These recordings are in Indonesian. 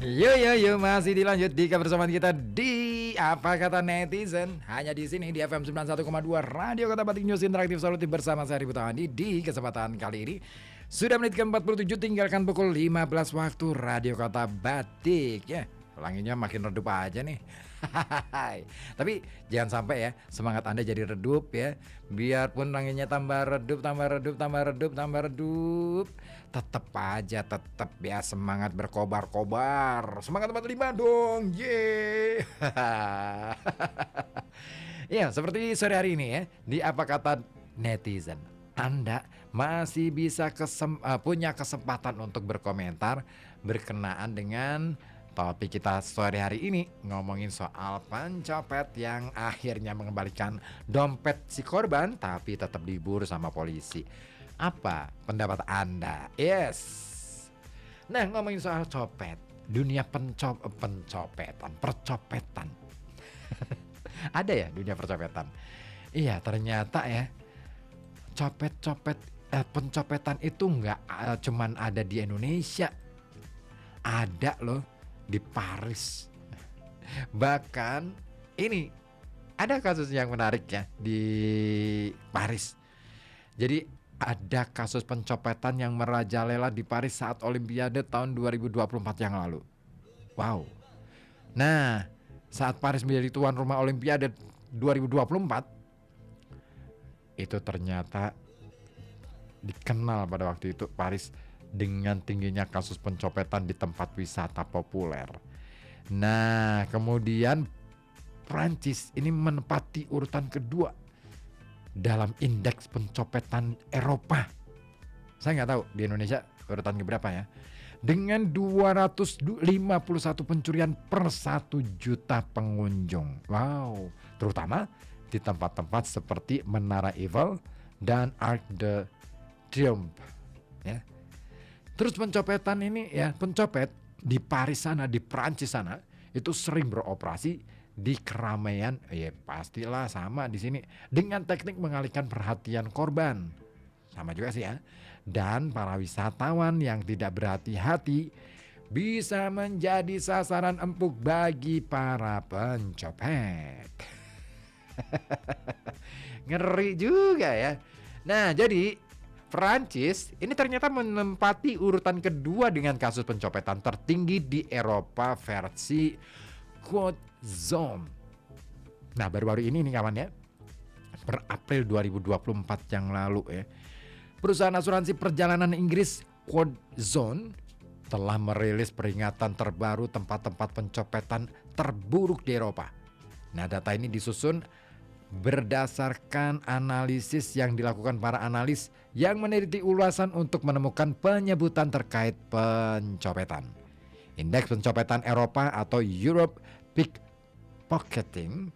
Yo, masih dilanjut di kebersamaan kita di Apa Kata Netizen. Hanya di sini di FM 91,2 Radio Kota Batik News Interaktif Solutif bersama saya Ribu Tawandi. Di kesempatan kali ini sudah menit ke-47, tinggalkan pukul 15 waktu Radio Kota Batik ya. Langitnya makin redup aja nih. Tapi jangan sampai ya semangat Anda jadi redup ya. Biarpun langitnya tambah redup, tetap aja ya semangat berkobar-kobar. Semangat teman-teman dong. Ye. Ya, seperti sore hari ini ya di Apa Kata Netizen. Anda masih bisa punya kesempatan untuk berkomentar berkenaan dengan topik kita sore hari ini, ngomongin soal pencopet yang akhirnya mengembalikan dompet si korban tapi tetap diburu sama polisi. Apa pendapat Anda? Yes. Nah, ngomongin soal copet, dunia percopetan. Ada ya dunia percopetan? Iya, ternyata ya pencopetan itu nggak cuman ada di Indonesia. Ada loh di Paris. Bahkan ini ada kasus yang menarik ya di Paris. Jadi ada kasus pencopetan yang merajalela di Paris saat Olimpiade tahun 2024 yang lalu. Wow. Nah, saat Paris menjadi tuan rumah Olimpiade 2024, itu ternyata dikenal pada waktu itu Paris dengan tingginya kasus pencopetan di tempat wisata populer. Nah, kemudian Prancis ini menempati urutan kedua dalam indeks pencopetan Eropa. Saya nggak tahu di Indonesia urutan keberapa ya. Dengan 251 pencurian per 1 juta pengunjung. Wow, terutama di tempat-tempat seperti Menara Eiffel dan Arc de Triomphe. Ya. Terus pencopetan ini ya, pencopet di Paris sana, di Prancis sana itu sering beroperasi di keramaian, ya pastilah sama di sini, dengan teknik mengalihkan perhatian korban. Sama juga sih ya. Dan para wisatawan yang tidak berhati-hati bisa menjadi sasaran empuk bagi para pencopet. Ngeri juga ya. Nah, jadi Prancis ini ternyata menempati urutan kedua dengan kasus pencopetan tertinggi di Eropa versi Côte Zone. Nah, baru-baru ini nih kawan ya, per April 2024 yang lalu ya, perusahaan asuransi perjalanan Inggris Côte Zone telah merilis peringatan terbaru tempat-tempat pencopetan terburuk di Eropa. Nah, data ini disusun berdasarkan analisis yang dilakukan para analis yang meneliti ulasan untuk menemukan penyebutan terkait pencopetan. Indeks pencopetan Eropa atau Europe Pickpocketing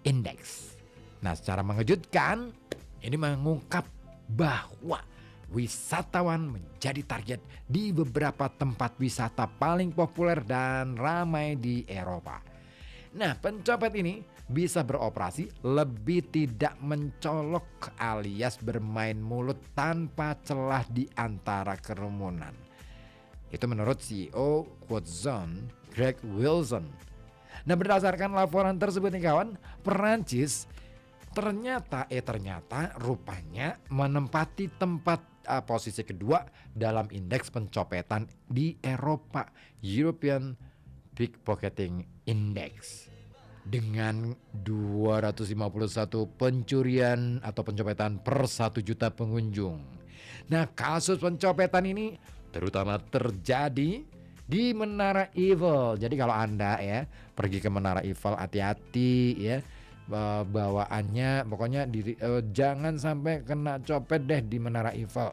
Index. Nah, secara mengejutkan ini mengungkap bahwa wisatawan menjadi target di beberapa tempat wisata paling populer dan ramai di Eropa. Nah, pencopet ini bisa beroperasi lebih tidak mencolok alias bermain mulut tanpa celah di antara kerumunan. Itu menurut CEO Côte Zone, Greg Wilson. Nah, berdasarkan laporan tersebut nih kawan, Perancis ternyata rupanya menempati tempat posisi kedua dalam indeks pencopetan di Eropa, European Pickpocketing Index, dengan 251 pencurian atau pencopetan per 1 juta pengunjung. Nah, kasus pencopetan ini terutama terjadi di Menara Eiffel. Jadi kalau Anda ya pergi ke Menara Eiffel, hati-hati ya bawaannya, pokoknya jangan sampai kena copet deh di Menara Eiffel.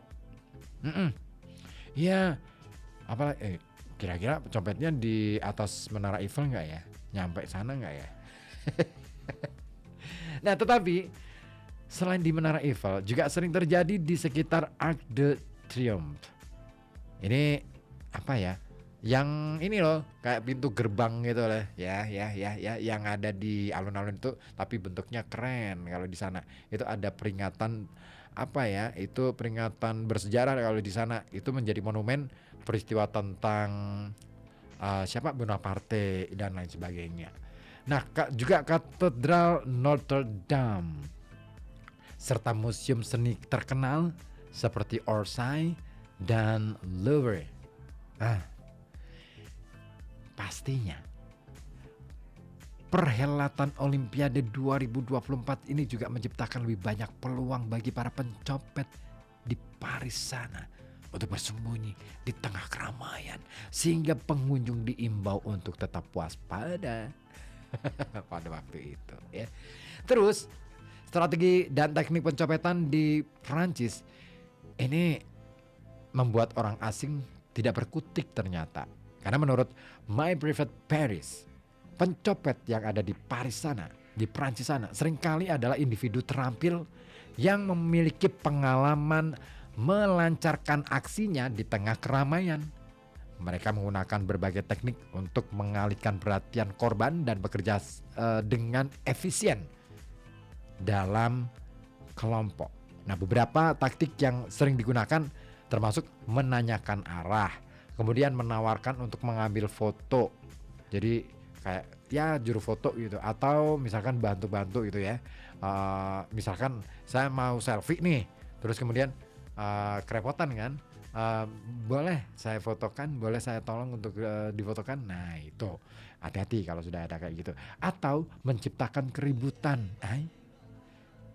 Ya, apalagi kira-kira copetnya di atas Menara Eiffel nggak ya? Nyampe sana nggak ya? Nah, tetapi selain di Menara Eiffel juga sering terjadi di sekitar Arc de Triomphe. Ini apa ya? Yang ini loh, kayak pintu gerbang gitu loh. Ya, yang ada di alun-alun itu, tapi bentuknya keren. Kalau di sana itu ada peringatan apa ya? Itu peringatan bersejarah kalau di sana. Itu menjadi monumen peristiwa tentang siapa Bonaparte dan lain sebagainya. Nah, juga Katedral Notre Dame serta museum seni terkenal seperti Orsay dan Louvre. Pastinya perhelatan Olimpiade 2024 ini juga menciptakan lebih banyak peluang bagi para pencopet di Paris sana untuk bersembunyi di tengah keramaian, sehingga pengunjung diimbau untuk tetap waspada pada waktu itu ya. Terus strategi dan teknik pencopetan di Prancis ini membuat orang asing tidak berkutik ternyata. Karena menurut My Private Paris, pencopet yang ada di Paris sana, di Prancis sana, seringkali adalah individu terampil yang memiliki pengalaman melancarkan aksinya di tengah keramaian. Mereka menggunakan berbagai teknik untuk mengalihkan perhatian korban dan bekerja dengan efisien dalam kelompok. Nah, beberapa taktik yang sering digunakan termasuk menanyakan arah, kemudian menawarkan untuk mengambil foto. Jadi kayak ya juru foto gitu, atau misalkan bantu-bantu gitu ya. Misalkan saya mau selfie nih, terus kemudian kerepotan kan, boleh saya fotokan, boleh saya tolong untuk difotokan. Nah itu hati-hati kalau sudah ada kayak gitu. Atau menciptakan keributan.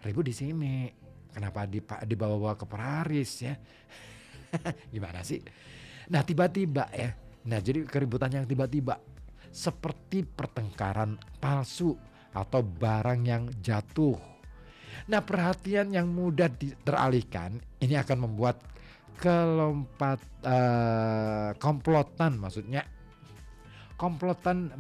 Ribut di sini, kenapa dibawa-bawa ke Paris ya? Gimana sih? Nah tiba-tiba ya. Nah jadi keributan yang tiba-tiba seperti pertengkaran palsu atau barang yang jatuh. Nah perhatian yang mudah teralihkan ini akan membuat komplotan, maksudnya komplotan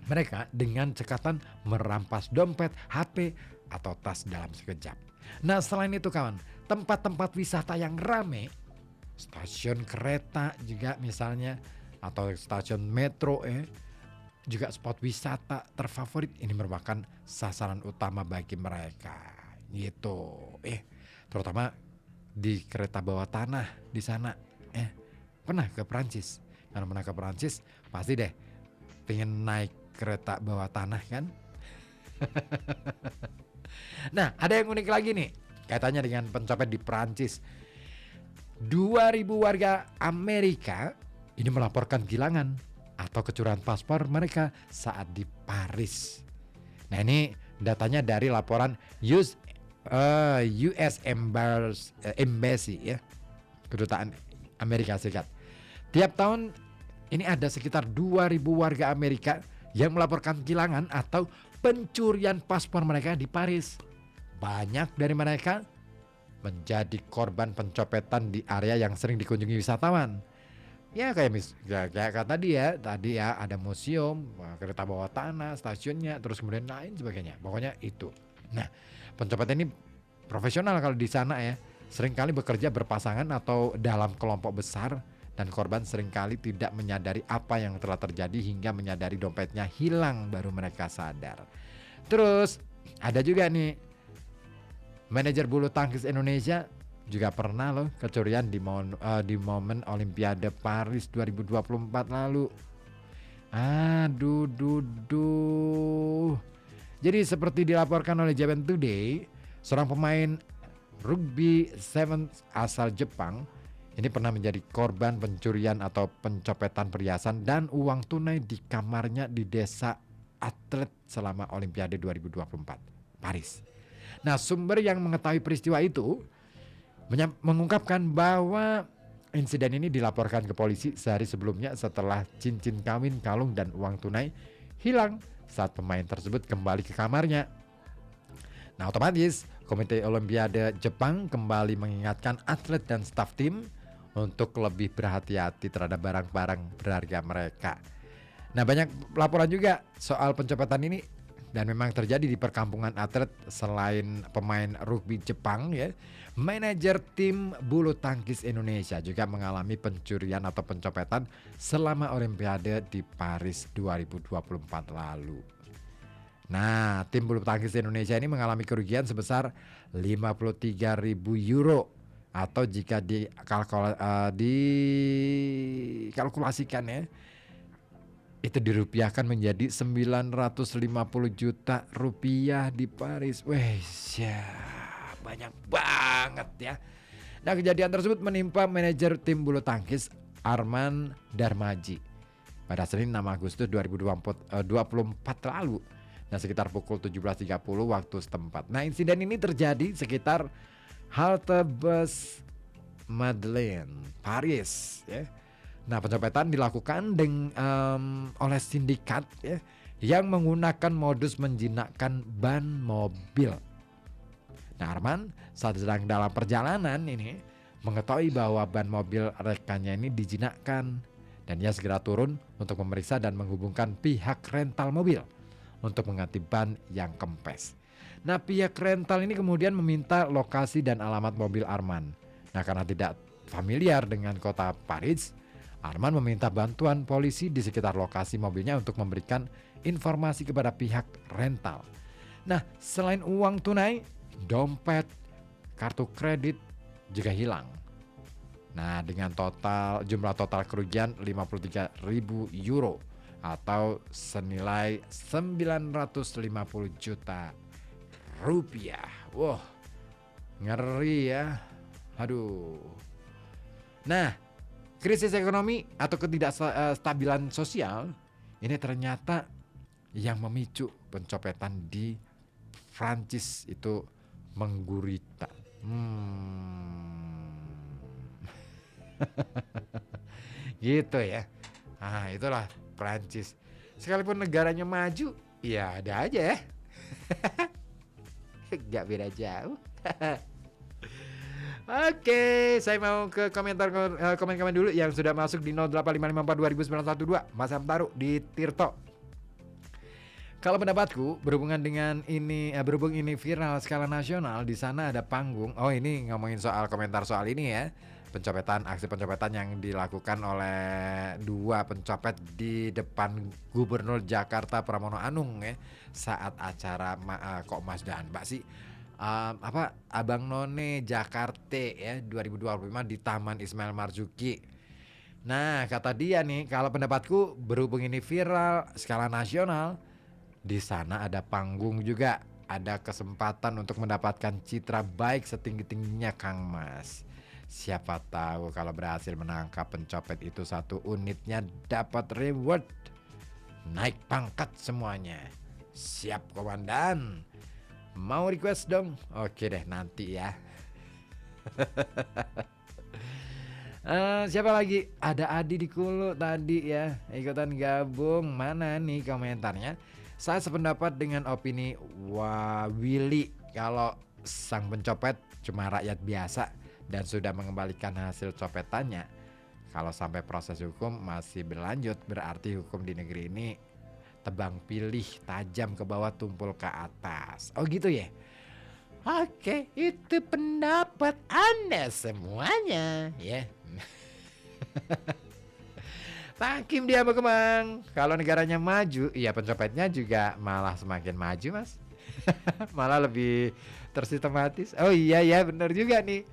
mereka dengan cekatan merampas dompet, HP, atau tas dalam sekejap. Nah selain itu kawan, tempat-tempat wisata yang rame, stasiun kereta juga misalnya, atau stasiun metro juga spot wisata terfavorit ini merupakan sasaran utama bagi mereka gitu. Terutama di kereta bawah tanah di sana. Pernah ke Prancis? Kalau pernah ke Prancis pasti deh pengen naik kereta bawah tanah kan. Nah ada yang unik lagi nih kaitannya dengan pencopet di Prancis. 2.000 warga Amerika ini melaporkan kehilangan atau kecurian paspor mereka saat di Paris. Nah ini datanya dari laporan US Embassy ya, kedutaan Amerika Serikat. Tiap tahun ini ada sekitar 2.000 warga Amerika yang melaporkan kehilangan atau pencurian paspor mereka di Paris. Banyak dari mereka menjadi korban pencopetan di area yang sering dikunjungi wisatawan. Ya kayak tadi ya ada museum, kereta bawah tanah, stasiunnya, terus kemudian lain sebagainya. Pokoknya itu. Nah, pencopetan ini profesional kalau di sana ya. Seringkali bekerja berpasangan atau dalam kelompok besar, dan korban seringkali tidak menyadari apa yang telah terjadi hingga menyadari dompetnya hilang baru mereka sadar. Terus ada juga nih manajer bulu tangkis Indonesia juga pernah loh kecurian di momen Olimpiade Paris 2024 lalu. Jadi seperti dilaporkan oleh Japan Today, seorang pemain rugby sevens asal Jepang ini pernah menjadi korban pencurian atau pencopetan perhiasan dan uang tunai di kamarnya di desa atlet selama Olimpiade 2024 Paris. Nah, sumber yang mengetahui peristiwa itu mengungkapkan bahwa insiden ini dilaporkan ke polisi sehari sebelumnya setelah cincin kawin, kalung, dan uang tunai hilang saat pemain tersebut kembali ke kamarnya. Nah, otomatis Komite Olimpiade Jepang kembali mengingatkan atlet dan staf tim untuk lebih berhati-hati terhadap barang-barang berharga mereka. Nah, banyak laporan juga soal pencopetan ini dan memang terjadi di perkampungan atlet. Selain pemain rugby Jepang ya, manajer tim bulu tangkis Indonesia juga mengalami pencurian atau pencopetan selama Olimpiade di Paris 2024 lalu. Nah, tim bulu tangkis Indonesia ini mengalami kerugian sebesar 53.000 euro atau jika dikalkulasikan ya, itu dirupiahkan menjadi 950 juta rupiah di Paris. Weh, ya, banyak banget ya. Nah, kejadian tersebut menimpa manajer tim bulu tangkis Arman Darmaji pada Senin 6 Agustus 2024 lalu. Nah, sekitar pukul 17.30 waktu setempat. Nah, insiden ini terjadi sekitar halte bus Madeleine, Paris ya. Nah, pencopetan dilakukan oleh sindikat ya, yang menggunakan modus menjinakkan ban mobil. Nah, Arman saat sedang dalam perjalanan ini mengetahui bahwa ban mobil rekannya ini dijinakkan, dan ia segera turun untuk memeriksa dan menghubungkan pihak rental mobil untuk mengganti ban yang kempes. Nah, pihak rental ini kemudian meminta lokasi dan alamat mobil Arman. Nah, karena tidak familiar dengan kota Paris, Arman meminta bantuan polisi di sekitar lokasi mobilnya untuk memberikan informasi kepada pihak rental. Nah, selain uang tunai, dompet, kartu kredit juga hilang. Nah, dengan jumlah total kerugian 53.000 euro atau senilai 950 juta rupiah. Wah, ngeri ya. Aduh. Nah, krisis ekonomi atau ketidakstabilan sosial ini ternyata yang memicu pencopetan di Prancis itu menggurita. Gitu ya. Ah, itulah Prancis. Sekalipun negaranya maju, ya ada aja ya. Gak beda jauh. Oke, saya mau ke komen-komen dulu yang sudah masuk di 08554 209112. Mas Hamtaru di Tirto. Kalau pendapatku berhubung ini viral skala nasional, di sana ada panggung. Oh, ini ngomongin soal komentar soal ini ya. Aksi pencopetan yang dilakukan oleh dua pencopet di depan Gubernur Jakarta Pramono Anung ya, saat acara kok Mas dan Mbak sih Abang None Jakarta ya 2025 di Taman Ismail Marzuki. Nah, kata dia nih, kalau pendapatku berhubung ini viral skala nasional, di sana ada panggung juga, ada kesempatan untuk mendapatkan citra baik setinggi-tingginya Kang Mas. Siapa tahu kalau berhasil menangkap pencopet itu, satu unitnya dapat reward, naik pangkat semuanya. Siap komandan. Mau request dong? Oke deh, nanti ya. Siapa lagi? Ada Adi di Kulu tadi ya, ikutan gabung. Mana nih komentarnya? Saya sependapat dengan opini Willy, kalau sang pencopet cuma rakyat biasa dan sudah mengembalikan hasil copetannya. Kalau sampai proses hukum masih berlanjut, berarti hukum di negeri ini tebang pilih, tajam ke bawah, tumpul ke atas. Oh gitu ya? Oke, itu pendapat Anda semuanya ya. Takim dia berkembang. Kalau negaranya maju, ya pencopetnya juga malah semakin maju, Mas. Malah lebih tersistematis. Oh iya ya, benar juga nih.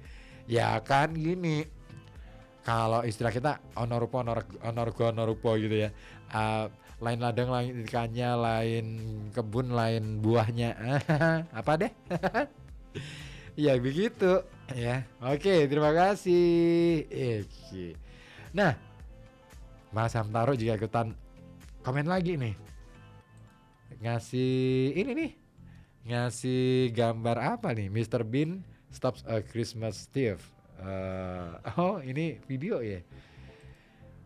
Ya kan gini. Kalau istilah kita onorupo gitu ya. Lain ladang, lain ikannya, lain kebun, lain buahnya. Apa deh? Ya begitu ya. Oke, terima kasih. Nah, Mas Hamtaro juga ikutan komen lagi nih. Ngasih gambar apa nih? Mr. Bean stops a Christmas thief. Oh, ini video ya.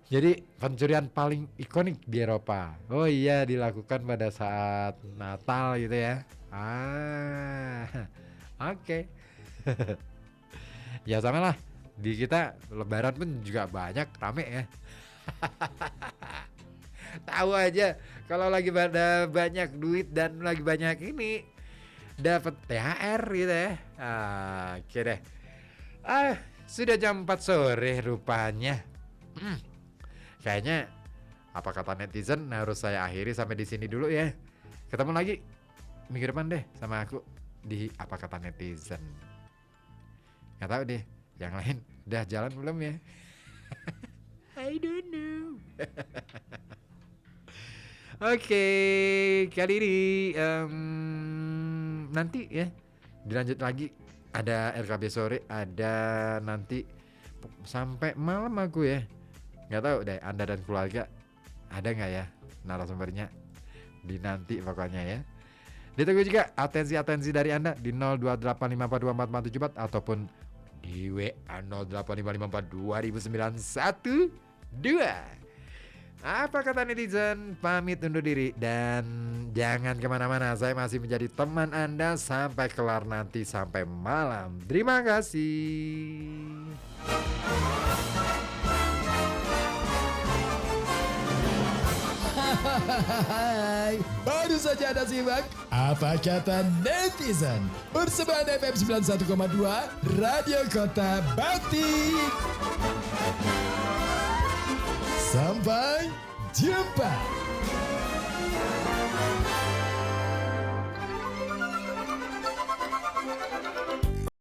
Jadi pencurian paling ikonik di Eropa. Oh iya, dilakukan pada saat Natal gitu ya. Oke. Ya sama lah. Di kita Lebaran pun juga banyak rame ya. Tahu aja kalau lagi pada banyak duit dan lagi banyak ini dapat THR gitu ya. Oke deh. Sudah jam 4 sore rupanya. Kayaknya apa kata netizen harus saya akhiri sampai di sini dulu ya. Ketemu lagi minggu depan deh sama aku di apa kata netizen. Nggak tahu deh. Yang lain udah jalan belum ya? I don't know. Oke, kali ini nanti ya dilanjut lagi. Ada RKB sore, ada nanti sampai malam aku ya. Nggak tahu deh Anda dan keluarga ada nggak ya narasumbernya di nanti pokoknya ya. Ditunggu juga atensi dari Anda di 0285424474 ataupun di WA 0855542091. Apa kata netizen? Pamit undur diri dan jangan kemana-mana. Saya masih menjadi teman Anda sampai kelar nanti, sampai malam. Terima kasih. Hai, baru saja Anda simak Apa Kata Netizen Persembahan FM 91,2 Radio Kota Batik. Sampai jumpa.